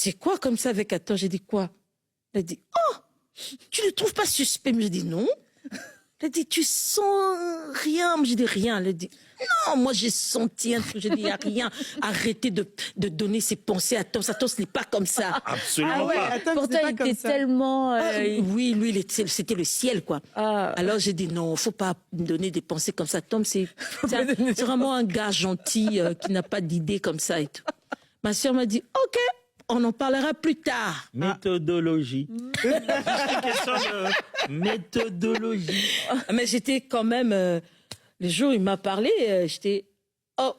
c'est quoi comme ça avec Attends? J'ai dit quoi? Elle a dit, oh, tu ne trouves pas suspect? J'ai dit non. Elle a dit, tu sens rien? J'ai dit rien. Elle a dit, non, moi j'ai senti un truc. J'ai dit, il n'y a rien. Arrêtez de donner ses pensées à Tom. Tom, ce n'est pas comme ça. Absolument pas. Attends, Pourtant, il était tellement... Oui, lui, c'était le ciel, quoi. Alors j'ai dit, non, faut pas me donner des pensées comme ça. Tom, c'est vraiment un gars gentil qui n'a pas d'idées comme ça et tout. Ma soeur m'a dit, OK, on en parlera plus tard. Méthodologie. C'est une question de méthodologie. Mais j'étais quand même... le jour où il m'a parlé, j'étais... Oh.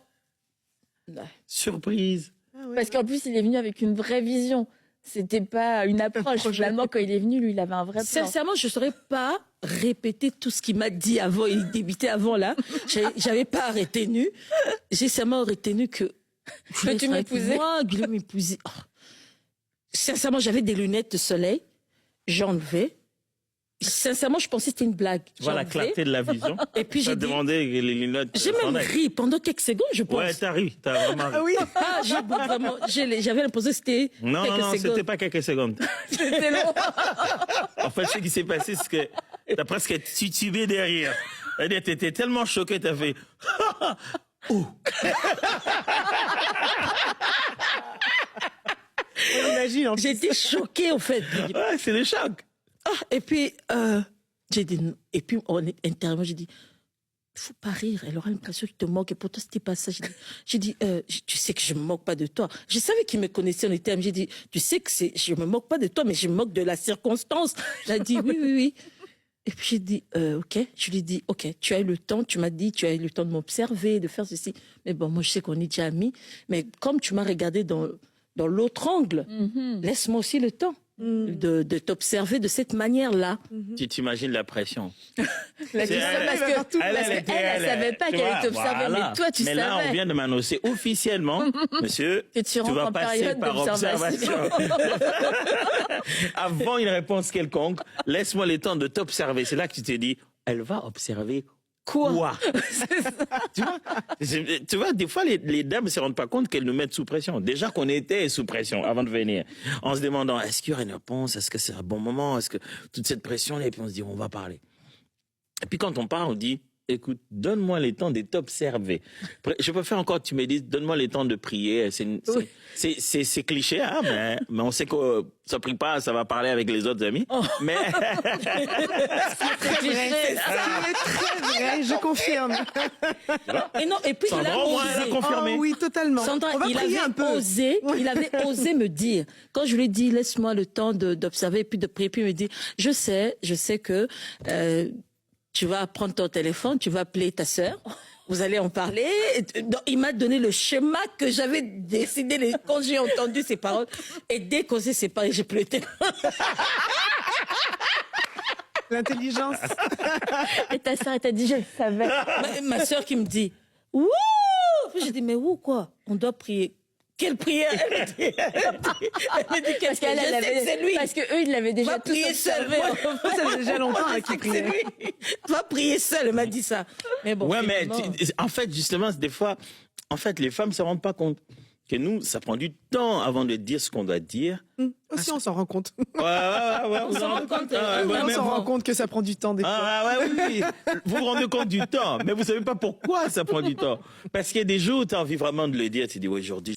Surprise. Parce qu'en plus, il est venu avec une vraie vision. C'était pas une approche. Finalement, quand il est venu, lui, il avait un vrai plan. Sincèrement, je ne saurais pas répéter tout ce qu'il m'a dit avant. Il débutait avant, là. J'avais pas retenu. J'ai seulement retenu que... tu m'épousais. Moi, Guillaume m'épousait. Oh. Sincèrement, j'avais des lunettes de soleil. J'enlevais. Sincèrement, je pensais que c'était une blague. Tu vois la clarté de la vision. Et puis j'ai demandé les lunettes. J'ai même ri pendant quelques secondes, je pense. Ouais, t'as ri. T'as vraiment ri. Ah oui. J'avais l'impression que c'était Non, c'était pas quelques secondes. C'était long. En fait, ce qui s'est passé, c'est que t'as presque titubé derrière. C'est-à-dire, t'étais tellement choqué, t'as fait... Ouh. On imagine. En plus. J'étais choquée, en fait. Ouais, c'est le choc. Et puis, j'ai dit... Et puis, intérieurement, j'ai dit... Faut pas rire, elle aura l'impression que tu te moques. Et pour toi, c'était pas ça. J'ai dit, tu sais que je me moque pas de toi. Je savais qu'il me connaissait en termes. J'ai dit, tu sais que je me moque pas de toi, mais je me moque de la circonstance. Il a dit, oui. Et puis j'ai dit, ok. Je lui ai dit, ok, tu as eu le temps, tu m'as dit, tu as eu le temps de m'observer, de faire ceci. Mais bon, moi, je sais qu'on est déjà amis. Mais comme tu m'as regardé dans l'autre angle, laisse-moi aussi le temps de t'observer de cette manière-là. Tu t'imagines la pression. Parce qu'elle savait pas qu'elle allait t'observer, mais toi, tu savais. Mais là, on vient de m'annoncer officiellement, monsieur, que tu vas passer par observation. Avant une réponse quelconque, laisse-moi le temps de t'observer. C'est là que tu t'es dit, elle va observer quoi? Tu vois, des fois, les dames ne se rendent pas compte qu'elles nous mettent sous pression. Déjà qu'on était sous pression avant de venir. En se demandant, est-ce qu'il y aura une réponse? Est-ce que c'est un bon moment? Est-ce que toute cette pression-là? Et puis on se dit, on va parler. Et puis quand on parle, on dit, écoute, donne-moi le temps de t'observer. Je peux faire encore, tu me dis, donne-moi le temps de prier. C'est cliché, hein, mais on sait que ça prie pas, ça va parler avec les autres amis. Mais c'est cliché. Ça est très vrai, je confirme. Et puis Sandra, elle a confirmé. Oh, oui, totalement. Sandra, on va prier un peu. Il avait osé me dire, quand je lui ai dit, laisse-moi le temps d'observer et puis de prier, puis il me dit, je sais que tu vas prendre ton téléphone, tu vas appeler ta sœur, vous allez en parler. Donc, il m'a donné le schéma que j'avais décidé quand j'ai entendu ces paroles. Et dès qu'on s'est séparés, j'ai plus le téléphone. L'intelligence. Et ta sœur, elle t'a dit, je le savais. Ma sœur qui me dit, wouh! J'ai dit, mais où quoi? On doit prier. Quelle prière? Elle me dit qu'elle c'est lui. Parce qu'eux, ils l'avaient déjà va tous prier seul. Ça fait déjà longtemps qu'il prie. C'est lui. Va prier seul, elle m'a dit ça. Mais bon. Ouais, mais en fait, justement, des fois, les femmes ne se rendent pas compte que nous, ça prend du temps avant de dire ce qu'on doit dire. Aussi, on s'en rend compte. Ouais, on s'en rend compte. On s'en rend compte que ça prend du temps des fois. Oui. Vous vous rendez compte du temps, mais vous savez pas pourquoi ça prend du temps. Parce qu'il y a des jours où tu as envie vraiment de le dire. Tu dis, aujourd'hui,